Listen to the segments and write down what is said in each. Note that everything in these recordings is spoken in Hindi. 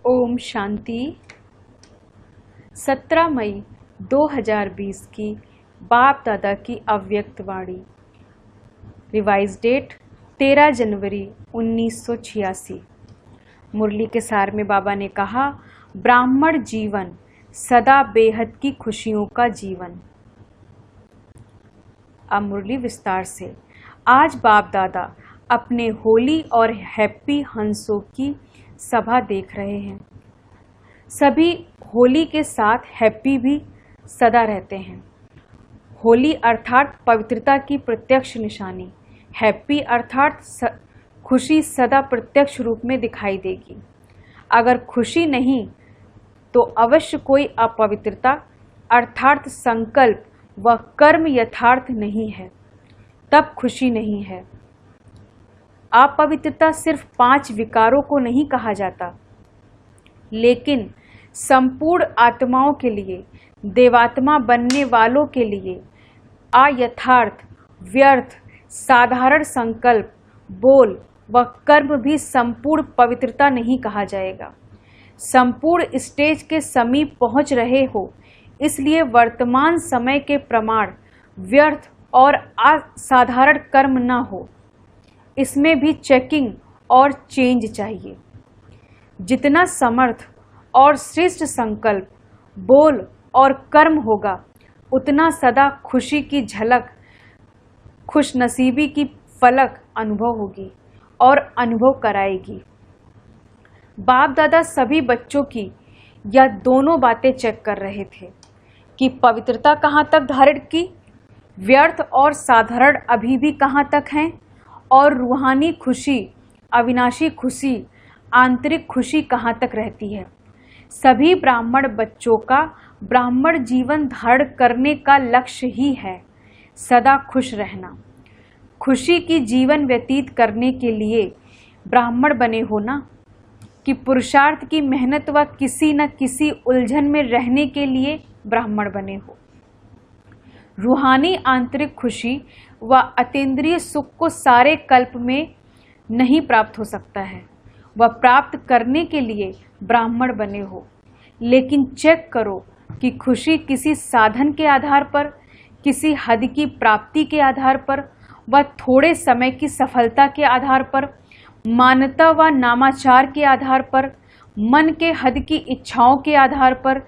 ओम शांति। 17 मई 2020 की बाप दादा की अव्यक्त वाणी। रिवाइज डेट 13 जनवरी 1986। मुरली के सार में बाबा ने कहा, ब्राह्मण जीवन सदा बेहद की खुशियों का जीवन। अब मुरली विस्तार से। आज बाप दादा अपने होली और हैप्पी हंसों की सभा देख रहे हैं। सभी होली के साथ हैप्पी भी सदा रहते हैं। होली अर्थात पवित्रता की प्रत्यक्ष निशानी, हैप्पी अर्थात खुशी सदा प्रत्यक्ष रूप में दिखाई देगी। अगर खुशी नहीं तो अवश्य कोई अपवित्रता अर्थात संकल्प व कर्म यथार्थ नहीं है, तब खुशी नहीं है। अपवित्रता सिर्फ 5 विकारों को नहीं कहा जाता, लेकिन संपूर्ण आत्माओं के लिए, देवात्मा बनने वालों के लिए अयथार्थ, व्यर्थ, साधारण संकल्प, बोल व कर्म भी संपूर्ण पवित्रता नहीं कहा जाएगा। संपूर्ण स्टेज के समीप पहुंच रहे हो, इसलिए वर्तमान समय के प्रमाण व्यर्थ और असाधारण कर्म न हो। इसमें भी चेकिंग और चेंज चाहिए। जितना समर्थ और श्रेष्ठ संकल्प, बोल और कर्म होगा, उतना सदा खुशी की झलक, खुशनसीबी की फलक अनुभव होगी और अनुभव कराएगी। बाप दादा सभी बच्चों की यह दोनों बातें चेक कर रहे थे कि पवित्रता कहाँ तक धारण की, व्यर्थ और साधारण अभी भी कहाँ तक हैं, और रूहानी खुशी, अविनाशी खुशी, आंतरिक खुशी कहाँ तक रहती है। सभी ब्राह्मण बच्चों का ब्राह्मण जीवन धारण करने का लक्ष्य ही है सदा खुश रहना। खुशी की जीवन व्यतीत करने के लिए ब्राह्मण बने हो ना, कि पुरुषार्थ की मेहनत व किसी न किसी उलझन में रहने के लिए ब्राह्मण बने हो। रूहानी आंतरिक खुशी व अतीन्द्रिय सुख को सारे कल्प में नहीं प्राप्त हो सकता है। वह प्राप्त करने के लिए ब्राह्मण बने हो। लेकिन चेक करो कि खुशी किसी साधन के आधार पर, किसी हद की प्राप्ति के आधार पर व थोड़े समय की सफलता के आधार पर, मान्यता व नामाचार के आधार पर, मन के हद की इच्छाओं के आधार पर,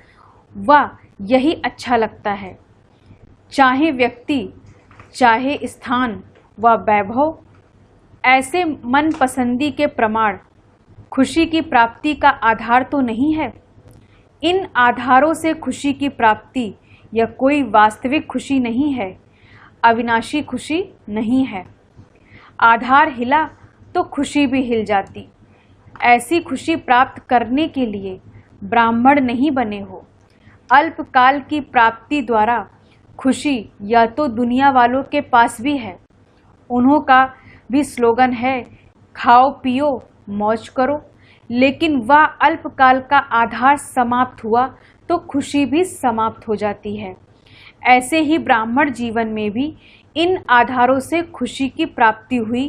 व यही अच्छा लगता है। चाहे व्यक्ति, चाहे स्थान व वैभव, ऐसे मन पसंदी के प्रमाण खुशी की प्राप्ति का आधार तो नहीं है। इन आधारों से खुशी की प्राप्ति यह कोई वास्तविक खुशी नहीं है, अविनाशी खुशी नहीं है। आधार हिला तो खुशी भी हिल जाती। ऐसी खुशी प्राप्त करने के लिए ब्राह्मण नहीं बने हो। अल्पकाल की प्राप्ति द्वारा खुशी या तो दुनिया वालों के पास भी है। उन्हों का भी स्लोगन है, खाओ पियो मौज करो। लेकिन वह अल्पकाल का आधार समाप्त हुआ तो खुशी भी समाप्त हो जाती है। ऐसे ही ब्राह्मण जीवन में भी इन आधारों से खुशी की प्राप्ति हुई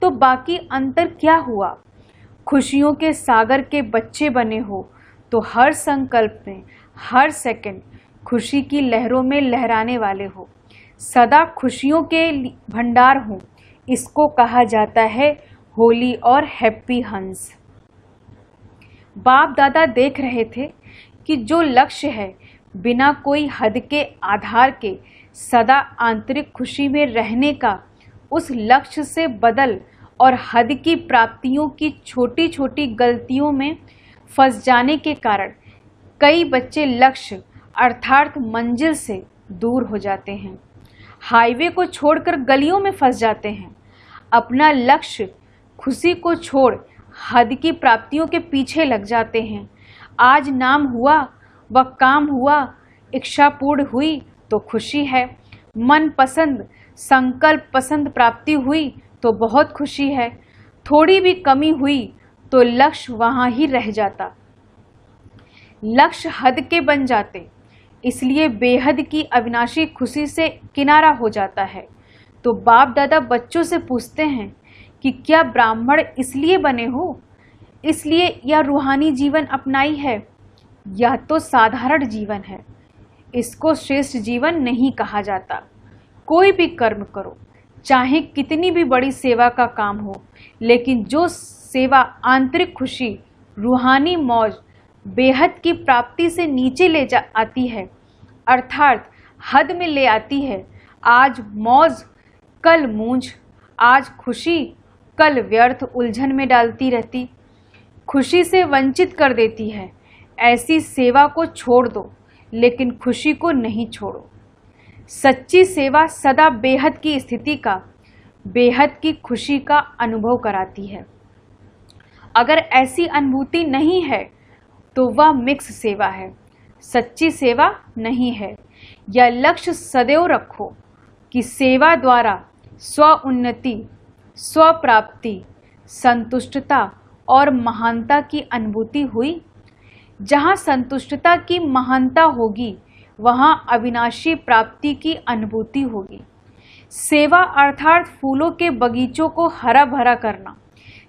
तो बाकी अंतर क्या हुआ। खुशियों के सागर के बच्चे बने हो तो हर संकल्प में, हर सेकंड खुशी की लहरों में लहराने वाले हो। सदा खुशियों के भंडार हो। इसको कहा जाता है होली और हैप्पी हंस। बाप दादा देख रहे थे कि जो लक्ष्य है, बिना कोई हद के आधार के सदा आंतरिक खुशी में रहने का, उस लक्ष्य से बदल और हद की प्राप्तियों की छोटी छोटी गलतियों में फंस जाने के कारण कई बच्चे लक्ष्य अर्थात मंजिल से दूर हो जाते हैं। हाईवे को छोड़कर गलियों में फंस जाते हैं। अपना लक्ष्य खुशी को छोड़ हद की प्राप्तियों के पीछे लग जाते हैं। आज नाम हुआ व काम हुआ, इच्छा पूर्ण हुई तो खुशी है। मन पसंद, संकल्प पसंद प्राप्ति हुई तो बहुत खुशी है। थोड़ी भी कमी हुई तो लक्ष्य वहाँ ही रह जाता। लक्ष्य हद के बन जाते, इसलिए बेहद की अविनाशी खुशी से किनारा हो जाता है। तो बाप दादा बच्चों से पूछते हैं कि क्या ब्राह्मण इसलिए बने हो इसलिए यह रूहानी जीवन अपनाई है। यह तो साधारण जीवन है, इसको श्रेष्ठ जीवन नहीं कहा जाता। कोई भी कर्म करो, चाहे कितनी भी बड़ी सेवा का काम हो, लेकिन जो सेवा आंतरिक खुशी, रूहानी मौज, बेहद की प्राप्ति से नीचे ले जा आती है, अर्थात हद में ले आती है, आज मौज कल मूंज, आज खुशी कल व्यर्थ उलझन में डालती रहती, खुशी से वंचित कर देती है, ऐसी सेवा को छोड़ दो, लेकिन खुशी को नहीं छोड़ो। सच्ची सेवा सदा बेहद की स्थिति का, बेहद की खुशी का अनुभव कराती है। अगर ऐसी अनुभूति नहीं है तो वह मिक्स सेवा है, सच्ची सेवा नहीं है। यह लक्ष्य सदैव रखो कि सेवा द्वारा स्व उन्नति, स्व प्राप्ति, संतुष्टता और महानता की अनुभूति हुई। जहाँ संतुष्टता की महानता होगी, वहाँ अविनाशी प्राप्ति की अनुभूति होगी। सेवा अर्थात फूलों के बगीचों को हरा भरा करना,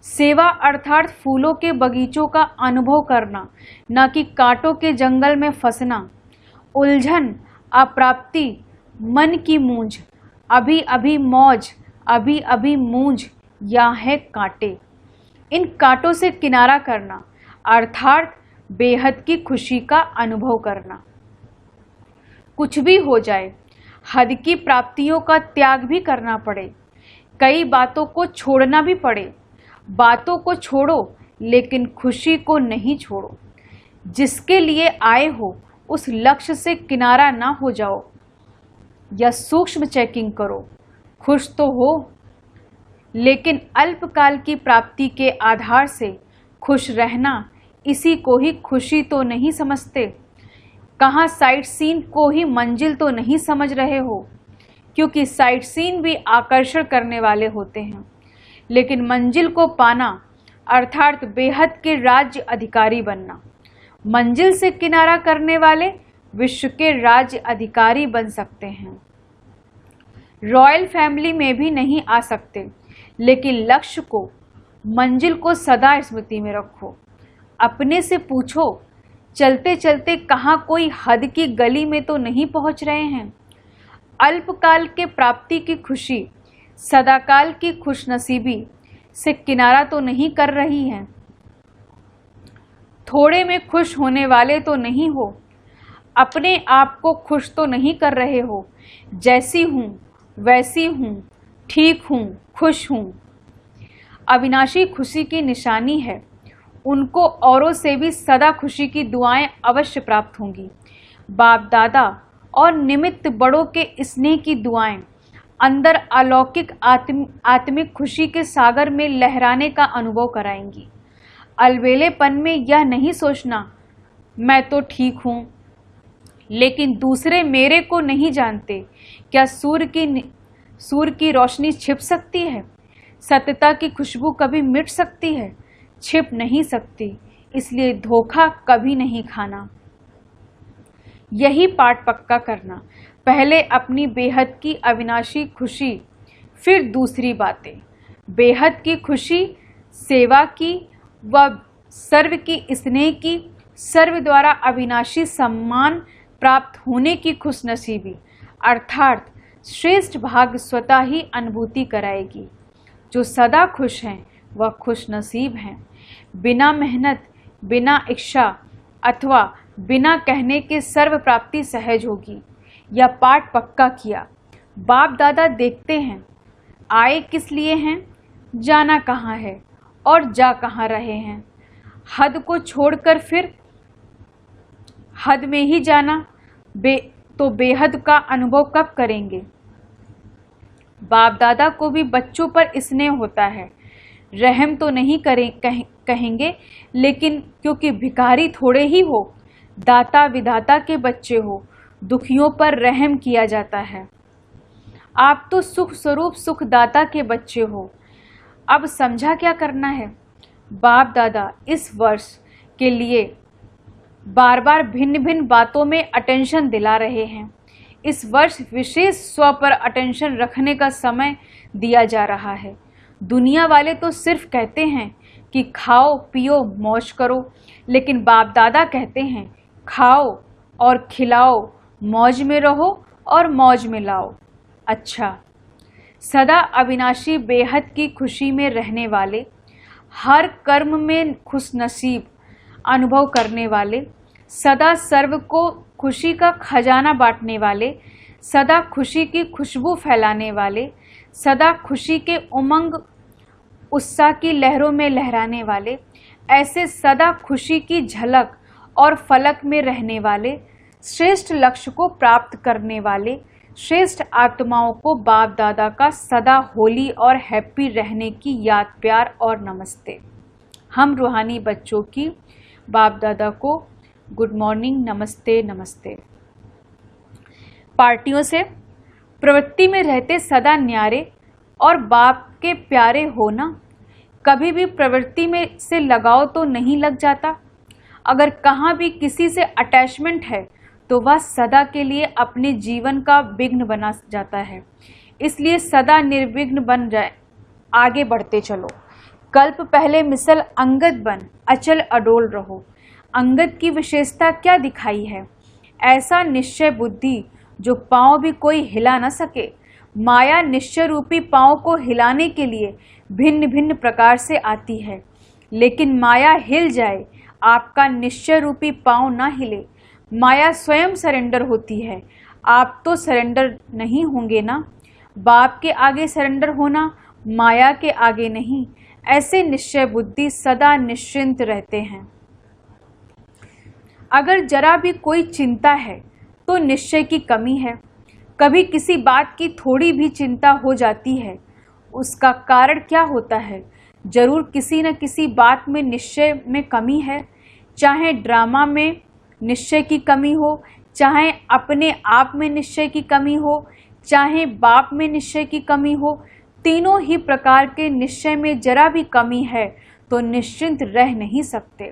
सेवा अर्थात फूलों के बगीचों का अनुभव करना, न कि कांटों के जंगल में फंसना। उलझन, अप्राप्ति, मन की मूंज, अभी अभी मौज, अभी अभी मूंज, या है कांटे। इन कांटों से किनारा करना अर्थात बेहद की खुशी का अनुभव करना। कुछ भी हो जाए, हद की प्राप्तियों का त्याग भी करना पड़े, कई बातों को छोड़ना भी पड़े, बातों को छोड़ो लेकिन खुशी को नहीं छोड़ो। जिसके लिए आए हो उस लक्ष्य से किनारा ना हो जाओ, या सूक्ष्म चेकिंग करो। खुश तो हो, लेकिन अल्पकाल की प्राप्ति के आधार से खुश रहना, इसी को ही खुशी तो नहीं समझते। कहाँ साइट सीन को ही मंजिल तो नहीं समझ रहे हो, क्योंकि साइट सीन भी आकर्षण करने वाले होते हैं, लेकिन मंजिल को पाना अर्थात बेहद के राज्य अधिकारी बनना। मंजिल से किनारा करने वाले विश्व के राज्य अधिकारी बन सकते हैं। रॉयल फैमिली में भी नहीं आ सकते, लेकिन लक्ष्य को, मंजिल को सदा स्मृति में रखो। अपने से पूछो, चलते चलते कहाँ कोई हद की गली में तो नहीं पहुंच रहे हैं। अल्पकाल के प्राप्ति की खुशी सदाकाल की खुशनसीबी से किनारा तो नहीं कर रही है। थोड़े में खुश होने वाले तो नहीं हो, अपने आप को खुश तो नहीं कर रहे हो। जैसी हूँ वैसी हूँ, ठीक हूँ, खुश हूँ। अविनाशी खुशी की निशानी है। उनको औरों से भी सदा खुशी की दुआएं अवश्य प्राप्त होंगी। बाप दादा और निमित्त बड़ों के स्नेह की दुआएं अंदर अलौकिक आत्मिक खुशी के सागर में लहराने का अनुभव कराएंगी। अलबेलेपन में यह नहीं सोचना मैं तो ठीक हूँ, लेकिन दूसरे मेरे को नहीं जानते। क्या सूर्य की रोशनी छिप सकती है? सत्यता की खुशबू कभी मिट सकती है? छिप नहीं सकती, इसलिए धोखा कभी नहीं खाना। यही पाठ पक्का करना, पहले अपनी बेहद की अविनाशी खुशी, फिर दूसरी बातें। बेहद की खुशी सेवा की व सर्व की स्नेह की, सर्व द्वारा अविनाशी सम्मान प्राप्त होने की खुशनसीबी अर्थात श्रेष्ठ भाग्य स्वतः ही अनुभूति कराएगी। जो सदा खुश हैं वह खुश नसीब हैं। बिना मेहनत, बिना इच्छा अथवा बिना कहने के सर्व प्राप्ति सहज होगी। यह पाठ पक्का किया। बाप दादा देखते हैं आए किस लिए हैं, जाना कहाँ है और जा कहाँ रहे हैं। हद को छोड़कर फिर हद में ही जाना तो बेहद का अनुभव कब करेंगे। बाप दादा को भी बच्चों पर स्नेह होता है। रहम तो नहीं कहेंगे, लेकिन क्योंकि भिखारी थोड़े ही हो, दाता विधाता के बच्चे हो, दुखियों पर रहम किया जाता है। आप तो सुख स्वरूप सुखदाता के बच्चे हो। अब समझा क्या करना है। बाप दादा इस वर्ष के लिए बार बार भिन्न भिन्न बातों में अटेंशन दिला रहे हैं। इस वर्ष विशेष स्व पर अटेंशन रखने का समय दिया जा रहा है। दुनिया वाले तो सिर्फ कहते हैं कि खाओ पियो मौज करो, लेकिन बाप दादा कहते हैं खाओ और खिलाओ, मौज में रहो और मौज में लाओ। अच्छा, सदा अविनाशी बेहद की खुशी में रहने वाले, हर कर्म में खुशनसीब अनुभव करने वाले, सदा सर्व को खुशी का खजाना बांटने वाले, सदा खुशी की खुशबू फैलाने वाले, सदा खुशी के उमंग उत्साह की लहरों में लहराने वाले, ऐसे सदा खुशी की झलक और फलक में रहने वाले, श्रेष्ठ लक्ष्य को प्राप्त करने वाले, श्रेष्ठ आत्माओं को बाप दादा का सदा होली और हैप्पी रहने की याद प्यार और नमस्ते। हम रूहानी बच्चों की बाप दादा को गुड मॉर्निंग, नमस्ते नमस्ते। पार्टियों से प्रवृत्ति में रहते सदा न्यारे और बाप के प्यारे होना, कभी भी प्रवृत्ति में से लगाव तो नहीं लग जाता। अगर कहाँ भी किसी से अटैचमेंट है तो वह सदा के लिए अपने जीवन का विघ्न बना जाता है। इसलिए सदा निर्विघ्न बन जाए, आगे बढ़ते चलो। कल्प पहले मिसल अंगद बन, अचल अडोल रहो। अंगद की विशेषता क्या दिखाई है? ऐसा निश्चय बुद्धि जो पांव भी कोई हिला न सके। माया निश्चय रूपी पांव को हिलाने के लिए भिन्न भिन्न प्रकार से आती है, लेकिन माया हिल जाए, आपका निश्चय रूपी पांव ना हिले। माया स्वयं सरेंडर होती है, आप तो सरेंडर नहीं होंगे ना। बाप के आगे सरेंडर होना, माया के आगे नहीं। ऐसे निश्चय बुद्धि सदा निश्चिंत रहते हैं। अगर जरा भी कोई चिंता है तो निश्चय की कमी है। कभी किसी बात की थोड़ी भी चिंता हो जाती है, उसका कारण क्या होता है? जरूर किसी न किसी बात में निश्चय में कमी है। चाहे ड्रामा में निश्चय की कमी हो, चाहे अपने आप में निश्चय की कमी हो, चाहे बाप में निश्चय की कमी हो, तीनों ही प्रकार के निश्चय में जरा भी कमी है तो निश्चिंत रह नहीं सकते।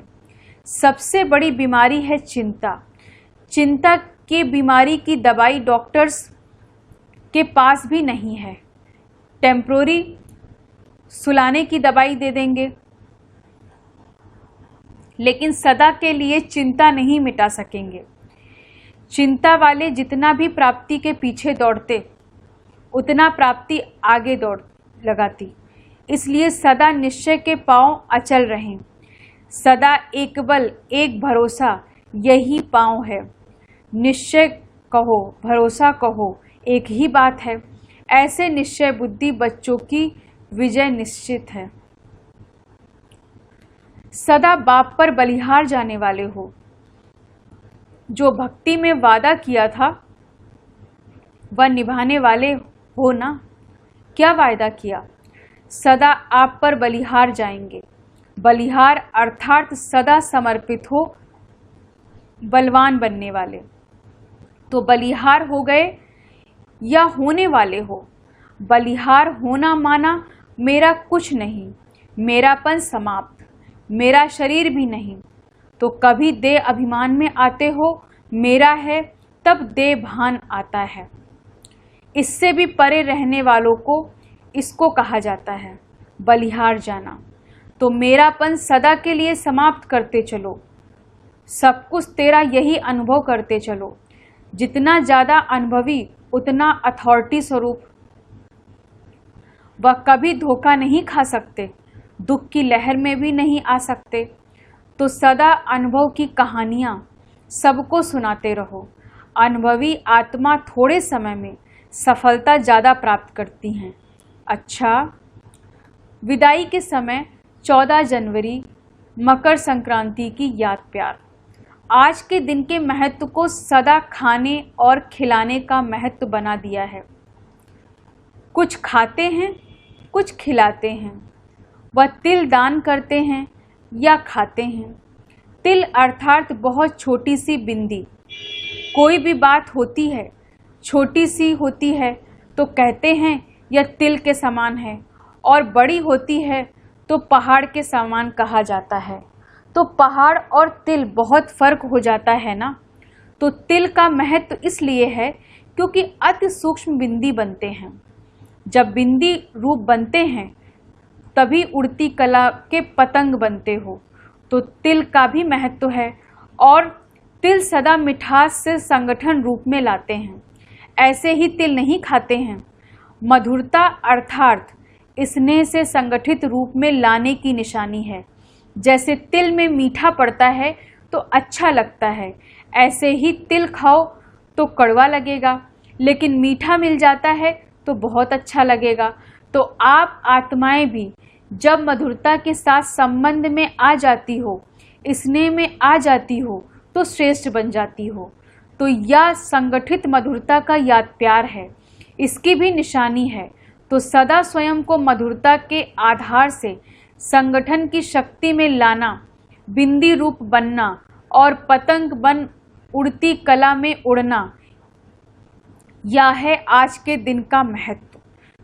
सबसे बड़ी बीमारी है चिंता। चिंता की बीमारी की दवाई डॉक्टर्स के पास भी नहीं है। टेम्पोररी सुलाने की दवाई दे देंगे, लेकिन सदा के लिए चिंता नहीं मिटा सकेंगे। चिंता वाले जितना भी प्राप्ति के पीछे दौड़ते, उतना प्राप्ति आगे दौड़ लगाती। इसलिए सदा निश्चय के पांव अचल रहें। सदा एक बल एक भरोसा, यही पांव है। निश्चय कहो भरोसा कहो, एक ही बात है। ऐसे निश्चय बुद्धि बच्चों की विजय निश्चित है। सदा बाप पर बलिहार जाने वाले हो। जो भक्ति में वादा किया था वह निभाने वाले हो ना। क्या वायदा किया? सदा आप पर बलिहार जाएंगे। बलिहार अर्थात सदा समर्पित हो, बलवान बनने वाले। तो बलिहार हो गए या होने वाले हो। बलिहार होना माना मेरा कुछ नहीं, मेरापन समाप्त, मेरा शरीर भी नहीं। तो कभी देह अभिमान में आते हो मेरा है, तब देह भान आता है। इससे भी परे रहने वालों को इसको कहा जाता है बलिहार जाना। तो मेरापन सदा के लिए समाप्त करते चलो। सब कुछ तेरा यही अनुभव करते चलो। जितना ज़्यादा अनुभवी उतना अथॉरिटी स्वरूप। वह कभी धोखा नहीं खा सकते, दुख की लहर में भी नहीं आ सकते। तो सदा अनुभव की कहानियाँ सबको सुनाते रहो। अनुभवी आत्मा थोड़े समय में सफलता ज़्यादा प्राप्त करती हैं। अच्छा, विदाई के समय 14 जनवरी मकर संक्रांति की याद प्यार। आज के दिन के महत्व को सदा खाने और खिलाने का महत्व बना दिया है। कुछ खाते हैं, कुछ खिलाते हैं। वह तिल दान करते हैं या खाते हैं। तिल अर्थात बहुत छोटी सी बिंदी। कोई भी बात होती है, छोटी सी होती है तो कहते हैं यह तिल के समान है, और बड़ी होती है तो पहाड़ के समान कहा जाता है। तो पहाड़ और तिल बहुत फर्क हो जाता है ना। तो तिल का महत्व इसलिए है क्योंकि अति सूक्ष्म बिंदी बनते हैं। जब बिंदी रूप बनते हैं तभी उड़ती कला के पतंग बनते हो। तो तिल का भी महत्व है और तिल सदा मिठास से संगठन रूप में लाते हैं। ऐसे ही तिल नहीं खाते हैं। मधुरता अर्थात स्नेह से संगठित रूप में लाने की निशानी है। जैसे तिल में मीठा पड़ता है तो अच्छा लगता है, ऐसे ही तिल खाओ तो कड़वा लगेगा, लेकिन मीठा मिल जाता है तो बहुत अच्छा लगेगा। तो आप आत्माएं भी जब मधुरता के साथ संबंध में आ जाती हो, स्नेह में आ जाती हो, तो श्रेष्ठ बन जाती हो। तो यह संगठित मधुरता का याद प्यार है, इसकी भी निशानी है। तो सदा स्वयं को मधुरता के आधार से संगठन की शक्ति में लाना, बिंदी रूप बनना और पतंग बन उड़ती कला में उड़ना, यह है आज के दिन का महत्व।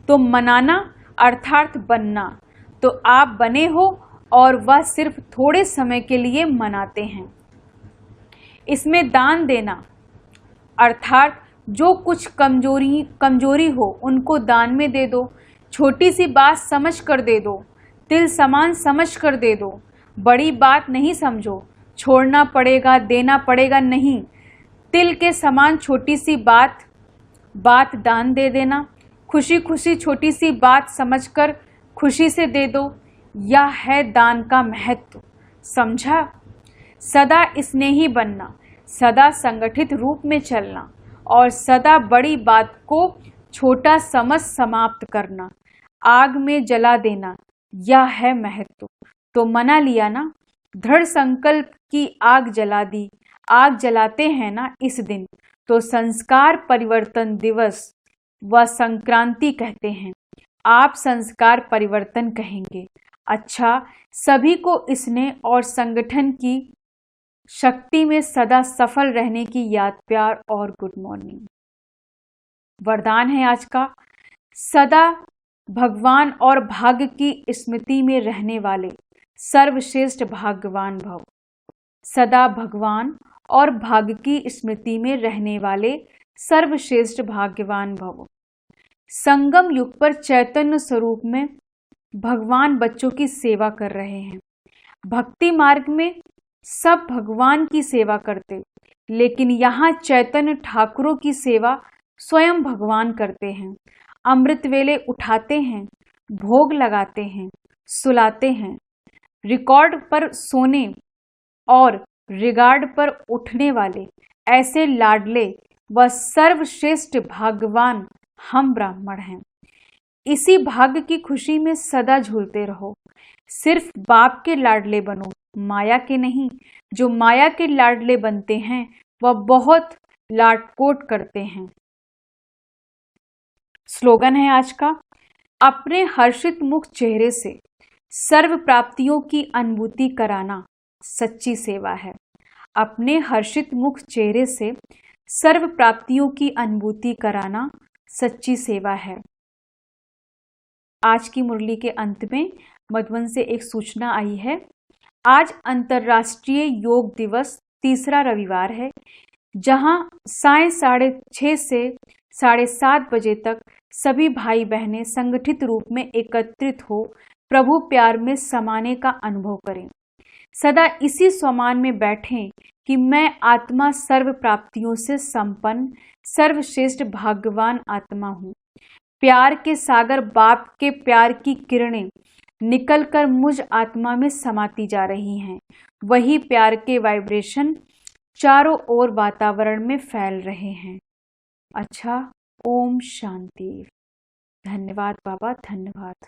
तो मनाना अर्थात बनना, तो आप बने हो और वह सिर्फ थोड़े समय के लिए मनाते हैं। इसमें दान देना अर्थात जो कुछ कमजोरी हो उनको दान में दे दो। छोटी सी बात समझ कर दे दो, तिल समान समझ कर दे दो। बड़ी बात नहीं समझो, छोड़ना पड़ेगा देना पड़ेगा नहीं। तिल के समान छोटी सी बात दान दे देना। खुशी खुशी छोटी सी बात समझकर खुशी से दे दो। यह है दान का महत्व, समझा। सदा स्नेही बनना, सदा संगठित रूप में चलना और सदा बड़ी बात को छोटा समझ समाप्त करना, आग में जला देना, यह है महत्व। तो मना लिया ना, दृढ़ संकल्प की आग जला दी। आग जलाते हैं ना इस दिन, तो संस्कार परिवर्तन दिवस व संक्रांति कहते हैं। आप संस्कार परिवर्तन कहेंगे। अच्छा, सभी को स्नेह और संगठन की शक्ति में सदा सफल रहने की याद प्यार और गुड मॉर्निंग। वरदान है आज का, सदा भगवान और भाग्य की स्मृति में रहने वाले सर्वश्रेष्ठ भाग्यवान भव। सदा भगवान और भाग्य की स्मृति में रहने वाले सर्वश्रेष्ठ भाग्यवान भव। संगम युग पर चैतन्य स्वरूप में भगवान बच्चों की सेवा कर रहे हैं। भक्ति मार्ग में सब भगवान की सेवा करते, लेकिन यहाँ चैतन्य ठाकुरों की सेवा स्वयं भगवान करते हैं। अमृत वेले उठाते हैं, भोग लगाते हैं, सुलाते हैं। रिकॉर्ड पर सोने और रिगार्ड पर उठने वाले ऐसे लाडले व सर्वश्रेष्ठ भाग्यवान हम ब्राह्मण हैं। इसी भाग्य की खुशी में सदा झूलते रहो। सिर्फ बाप के लाडले बनो, माया के नहीं। जो माया के लाडले बनते हैं वह बहुत लाडकोट करते हैं। स्लोगन है आज का, अपने हर्षित मुख चेहरे से सर्व प्राप्तियों की अनुभूति कराना सच्ची सेवा है। अपने हर्षित मुख चेहरे से सर्व प्राप्तियों की अनुभूति कराना सच्ची सेवा है। आज की मुरली के अंत में मधुबन से एक सूचना आई है। आज अंतर्राष्ट्रीय योग दिवस तीसरा रविवार है, जहां सायं 6:30 से 7:30 बजे तक सभी भाई बहनें संगठित रूप में एकत्रित हो प्रभु प्यार में समाने का अनुभव करें। सदा इसी स्वमान में बैठें कि मैं आत्मा सर्व प्राप्तियों से संपन्न सर्वश्रेष्ठ भाग्यवान आत्मा हूँ। प्यार के सागर बाप के प्यार की किरणें निकलकर मुझ आत्मा में समाती जा रही हैं। वही प्यार के वाइब्रेशन चारों ओर वातावरण में फैल रहे हैं। अच्छा, ओम शांति। धन्यवाद बाबा, धन्यवाद।